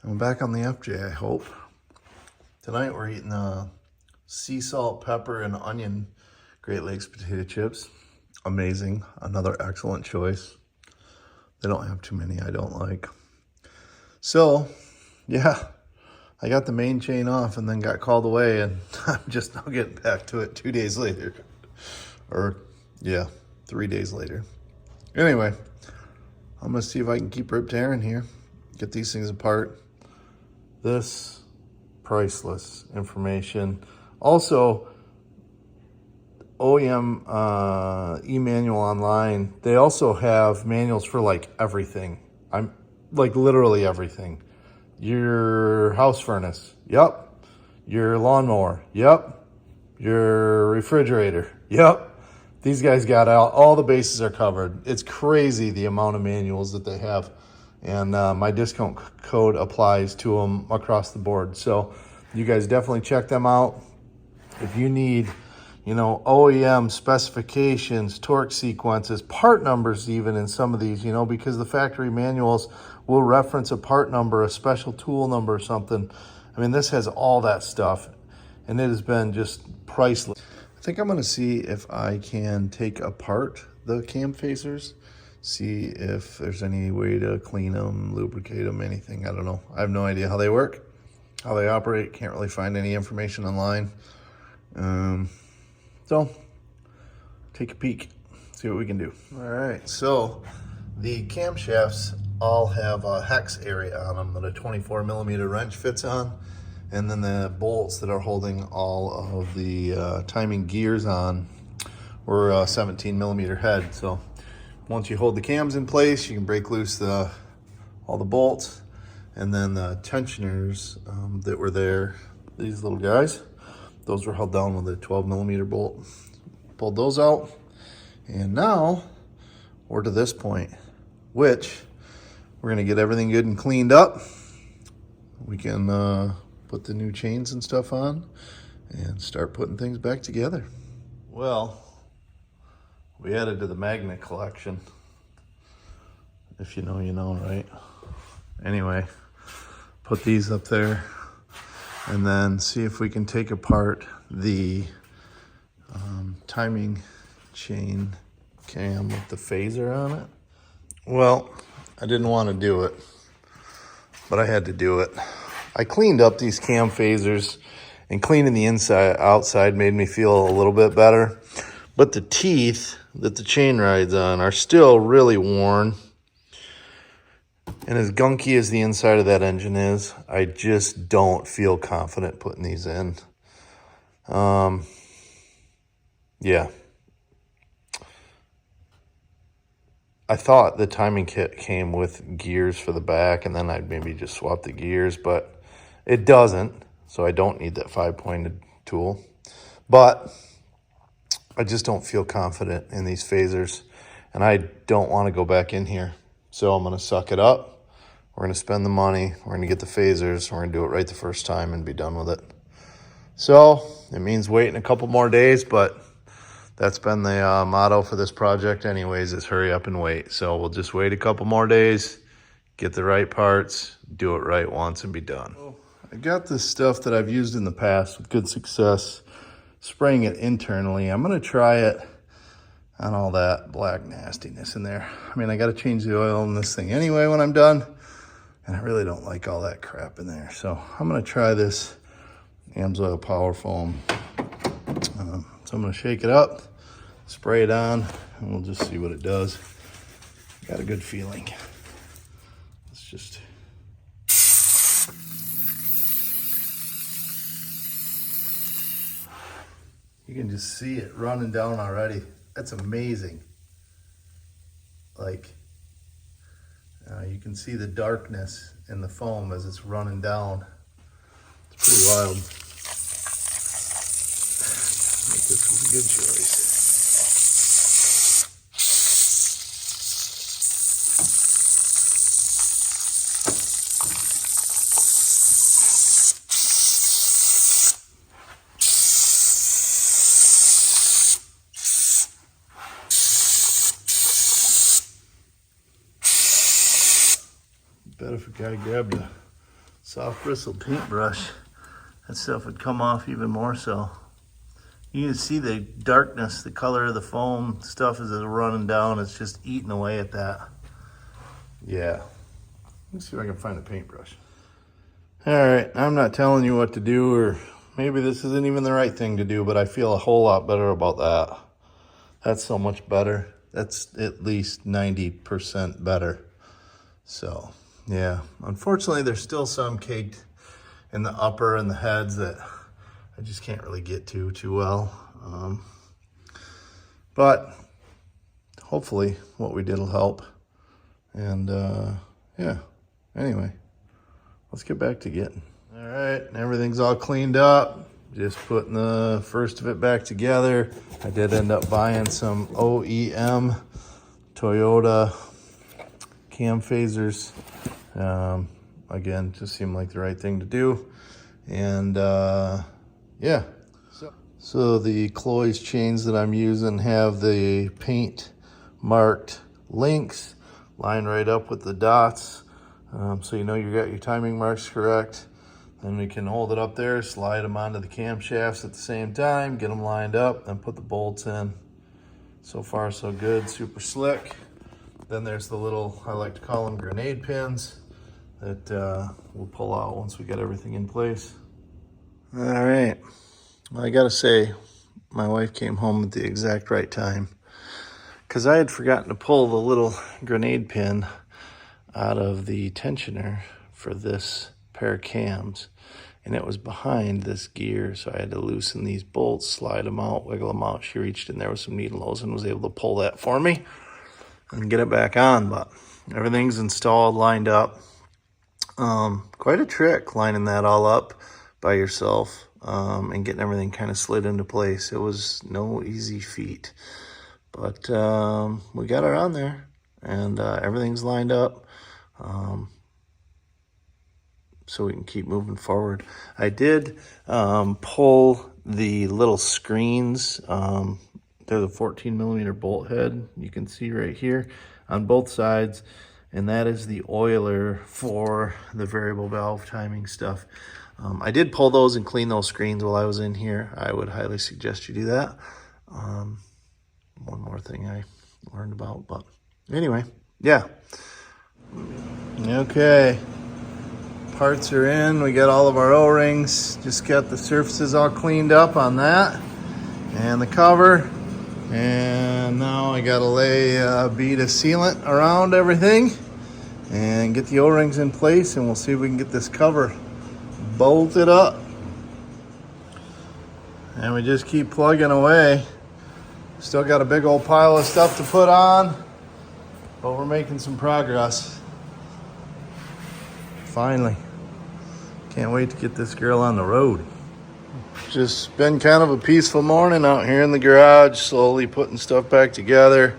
I'm back on the FJ, I hope. Tonight we're eating sea salt, pepper, and onion Great Lakes potato chips. Amazing. Another excellent choice. They don't have too many I don't like. So, yeah, I got the main chain off and then got called away, and I'm just now getting back to it 2 days later. Or, yeah, 3 days later. Anyway, I'm going to see if I can keep rip tearing here. Get these things apart. This priceless information. Also, OEM e-manual online, they also have manuals for like everything. I'm like literally everything. Your house furnace, yep. Your lawnmower, yep. Your refrigerator, yep. These guys got out, all the bases are covered. It's crazy the amount of manuals that they have. And my discount code applies to them across the board. So you guys definitely check them out. If you need, OEM specifications, torque sequences, part numbers even in some of these, because the factory manuals will reference a part number, a special tool number or something. I mean, this has all that stuff, and it has been just priceless. I think I'm going to see if I can take apart the cam phasers, see if there's any way to clean them, lubricate them, anything. I don't know. I have no idea how they work, how they operate. Can't really find any information online. So take a peek, see what we can do. All right, so the camshafts all have a hex area on them that a 24 millimeter wrench fits on. And then the bolts that are holding all of the timing gears on were a 17 millimeter head. So once you hold the cams in place, you can break loose all the bolts. And then the tensioners that were there, these little guys, those were held down with a 12 millimeter bolt. Pulled those out. And now we're to this point, which we're gonna get everything good and cleaned up. We can put the new chains and stuff on and start putting things back together. Well, we added to the magnet collection. If you know, you know, right? Anyway, put these up there and then see if we can take apart the timing chain cam with the phaser on it. Well, I didn't want to do it, but I had to do it. I cleaned up these cam phasers, and cleaning the outside made me feel a little bit better. But the teeth that the chain rides on are still really worn. And as gunky as the inside of that engine is, I just don't feel confident putting these in. Yeah. I thought the timing kit came with gears for the back, and then I'd maybe just swap the gears, but it doesn't, so I don't need that 5-pointed tool. But I just don't feel confident in these phasers, and I don't want to go back in here. So I'm going to suck it up. We're going to spend the money. We're going to get the phasers. We're going to do it right the first time and be done with it. So it means waiting a couple more days, but that's been the motto for this project anyways, is hurry up and wait. So we'll just wait a couple more days, get the right parts, do it right once and be done. I got this stuff that I've used in the past with good success, spraying it internally. I'm gonna try it on all that black nastiness in there. I mean, I gotta change the oil in this thing anyway when I'm done, and I really don't like all that crap in there. So I'm gonna try this AMSOIL Power Foam. So I'm gonna shake it up, spray it on, and we'll just see what it does. Got a good feeling. Let's just... You can just see it running down already. That's amazing. Like, you can see the darkness in the foam as it's running down. It's pretty wild. I think this was a good choice. Bet if a guy grabbed a soft bristle paintbrush, that stuff would come off even more so. You can see the darkness, the color of the foam stuff as it's running down. It's just eating away at that. Yeah. Let's see if I can find a paintbrush. All right, I'm not telling you what to do, or maybe this isn't even the right thing to do, but I feel a whole lot better about that. That's so much better. That's at least 90% better. So, yeah. Unfortunately, there's still some caked in the upper and the heads that I just can't really get to too well. But hopefully what we did will help. And yeah, anyway, let's get back to getting. All right, everything's all cleaned up. Just putting the first of it back together. I did end up buying some OEM Toyota cam phasers. Again, just seemed like the right thing to do. And yeah, so the Cloy's chains that I'm using have the paint marked links lined right up with the dots, so you know you got your timing marks correct. Then we can hold it up there, slide them onto the camshafts at the same time, get them lined up, then put the bolts in. So far so good, super slick. Then there's the little, I like to call them grenade pins, that we'll pull out once we get everything in place. All right, well, I gotta say, my wife came home at the exact right time, because I had forgotten to pull the little grenade pin out of the tensioner for this pair of cams, and it was behind this gear, so I had to loosen these bolts, slide them out, wiggle them out. She reached in there with some needle holes and was able to pull that for me and get it back on, but everything's installed, lined up. Quite a trick lining that all up by yourself and getting everything kind of slid into place. It was no easy feat, but we got it on there, and everything's lined up, so we can keep moving forward. I did pull the little screens. There's a 14mm bolt head you can see right here on both sides, and that is the oiler for the variable valve timing stuff. I did pull those and clean those screens while I was in here. I would highly suggest you do that. One more thing I learned about, but anyway, yeah. Okay, parts are in. We got all of our O-rings. Just got the surfaces all cleaned up on that and the cover. And now I gotta lay a bead of sealant around everything and get the O-rings in place, and we'll see if we can get this cover bolted up. And we just keep plugging away. Still got a big old pile of stuff to put on, but we're making some progress. Finally. Can't wait to get this girl on the road. Just been kind of a peaceful morning out here in the garage, slowly putting stuff back together.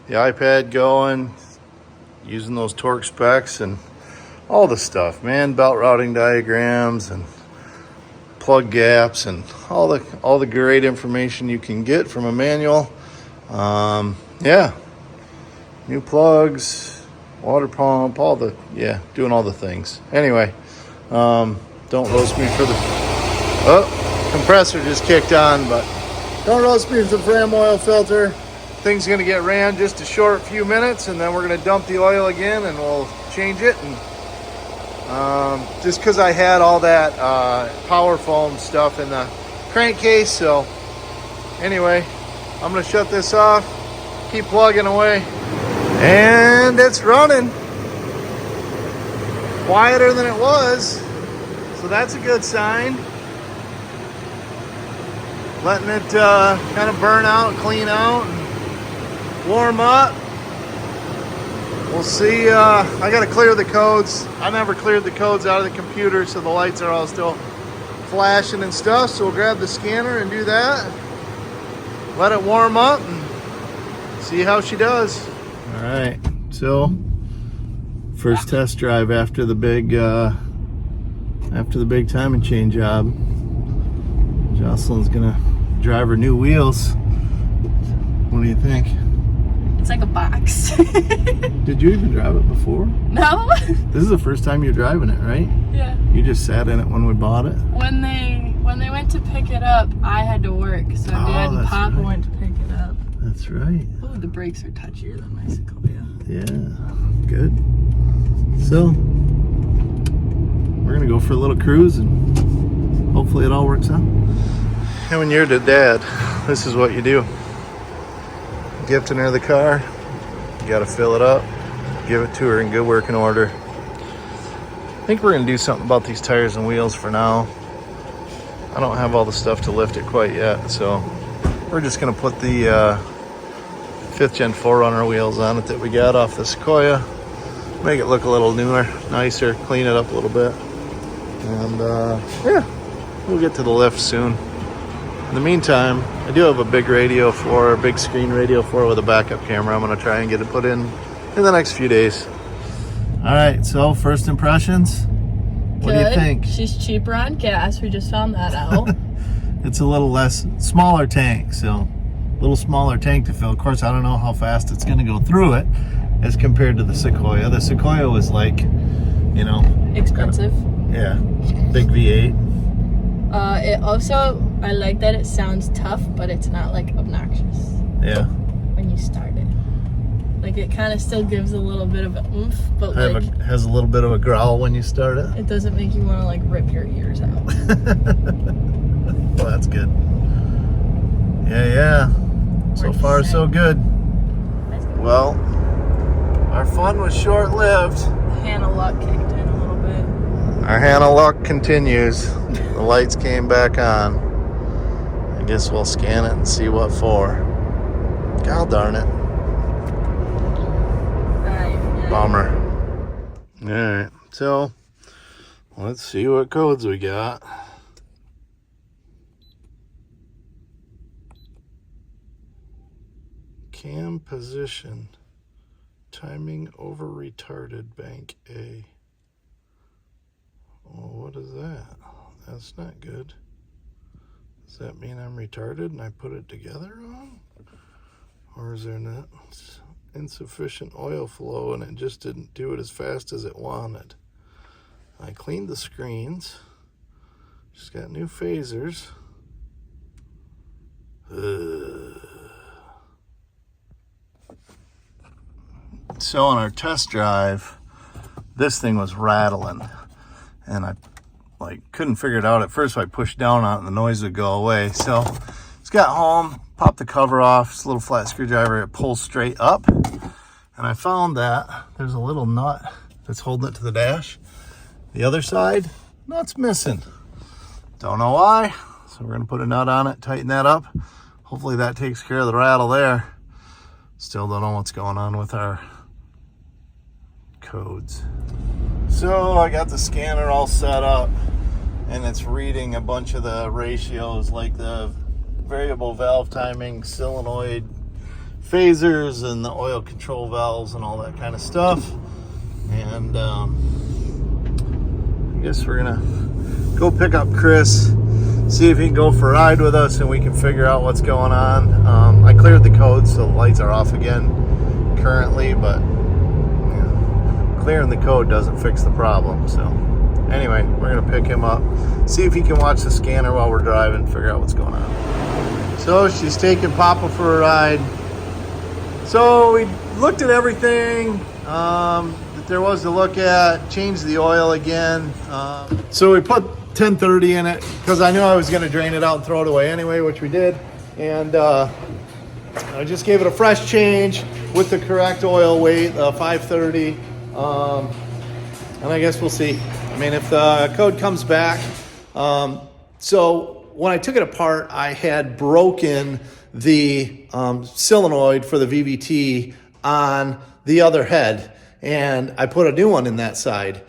The iPad going, using those torque specs and all the stuff, man. Belt routing diagrams and plug gaps and all the great information you can get from a manual. Yeah, new plugs, water pump, doing all the things. Anyway, don't roast me for the compressor just kicked on, but don't roast me for the Fram oil filter. Thing's gonna get ran just a short few minutes, and then we're gonna dump the oil again and we'll change it. And just because I had all that power foam stuff in the crankcase. So anyway, I'm gonna shut this off, keep plugging away, and it's running quieter than it was, so that's a good sign. Letting it kind of burn out, clean out, and warm up. We'll see. I got to clear the codes. I never cleared the codes out of the computer, so the lights are all still flashing and stuff. So we'll grab the scanner and do that. Let it warm up and see how she does. All right. So first test drive after the big timing chain job. Jocelyn's gonna drive her new wheels. What do you think? It's like a box. Did you even drive it before? No? This is the first time you're driving it, right? Yeah. You just sat in it when we bought it? When they went to pick it up, I had to work, so Dad and Papa went to pick it up. That's right. Oh, the brakes are touchier than my Sequoia. Yeah, good. So, we're gonna go for a little cruise and hopefully it all works out. And when you're the dad, this is what you do. Gifting her the car, you gotta fill it up, give it to her in good working order. I think we're gonna do something about these tires and wheels for now. I don't have all the stuff to lift it quite yet, so we're just gonna put the 5th gen 4Runner wheels on it that we got off the Sequoia. Make it look a little newer, nicer, clean it up a little bit. And yeah, we'll get to the lift soon. In the meantime, I do have a big screen radio for her with a backup camera. I'm gonna try and get it put in the next few days. All right, so first impressions. What do you think? She's cheaper on gas. We just found that out. It's a little smaller tank, so a little smaller tank to fill. Of course, I don't know how fast it's gonna go through it as compared to the Sequoia. The Sequoia was like, you know, expensive. Yeah, big V8. It also, I like that it sounds tough, but it's not like obnoxious. Yeah. When you start it. Like it kind of still gives a little bit of an oomph, but has a little bit of a growl when you start it. It doesn't make you want to like rip your ears out. Well, that's good. Yeah. So far, so good. Well, our fun was short-lived. Hannah luck kicked in a little bit. Our Hannah luck continues. The lights came back on. I guess we'll scan it and see what for. God darn it. Bummer. Alright, so let's see what codes we got. Cam position. Timing over retarded, bank A. Well, what is that? That's not good. Does that mean I'm retarded and I put it together wrong? Or is there not insufficient oil flow and it just didn't do it as fast as it wanted? I cleaned the screens. Just got new phasers. So on our test drive, this thing was rattling and I couldn't figure it out at first. So I pushed down on it and the noise would go away. So just got home, popped the cover off. It's a little flat screwdriver. It pulls straight up. And I found that there's a little nut that's holding it to the dash. The other side, nut's missing. Don't know why. So we're gonna put a nut on it, tighten that up. Hopefully that takes care of the rattle there. Still don't know what's going on with our codes. So I got the scanner all set up and it's reading a bunch of the ratios, like the variable valve timing, solenoid phasers, and the oil control valves and all that kind of stuff. And I guess we're gonna go pick up Chris, see if he can go for a ride with us and we can figure out what's going on. I cleared the code so the lights are off again currently, but clearing the code doesn't fix the problem. So anyway, we're gonna pick him up, see if he can watch the scanner while we're driving, figure out what's going on. So she's taking Papa for a ride. So we looked at everything that there was to look at, changed the oil again. So we put 1030 in it because I knew I was gonna drain it out and throw it away anyway, which we did. And I just gave it a fresh change with the correct oil weight, 530. And I guess we'll see. I mean, if the code comes back. So when I took it apart, I had broken the solenoid for the VVT on the other head, and I put a new one in that side.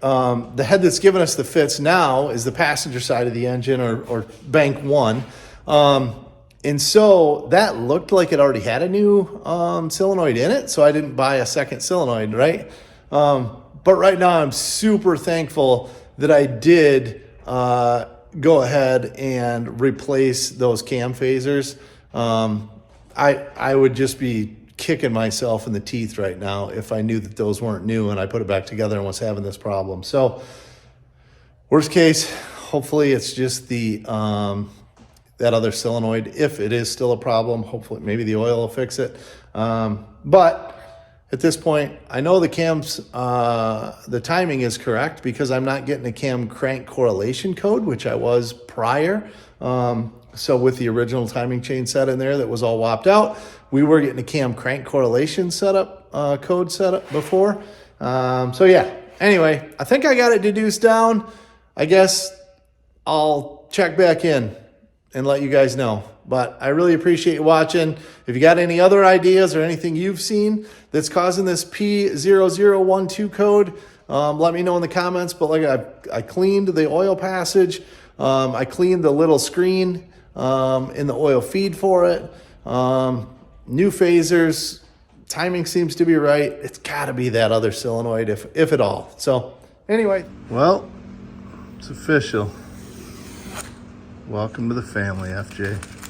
The head that's given us the fits now is the passenger side of the engine, or bank one. And so that looked like it already had a new solenoid in it, so I didn't buy a second solenoid, right? But right now I'm super thankful that I did go ahead and replace those cam phasers. I would just be kicking myself in the teeth right now if I knew that those weren't new and I put it back together and was having this problem. So worst case, hopefully it's just the that other solenoid. If it is still a problem, hopefully maybe the oil will fix it. But at this point, I know the cams, the timing is correct because I'm not getting a cam crank correlation code, which I was prior. So with the original timing chain set in there that was all whopped out, we were getting a cam crank correlation setup code set up before. So yeah, anyway, I think I got it deduced down. I guess I'll check back in and let you guys know. But I really appreciate you watching. If you got any other ideas or anything you've seen that's causing this P0012 code, let me know in the comments. But like I cleaned the oil passage. I cleaned the little screen in the oil feed for it. New phasers. Timing seems to be right. It's got to be that other solenoid, if at all. So anyway. Well, it's official. Welcome to the family, FJ.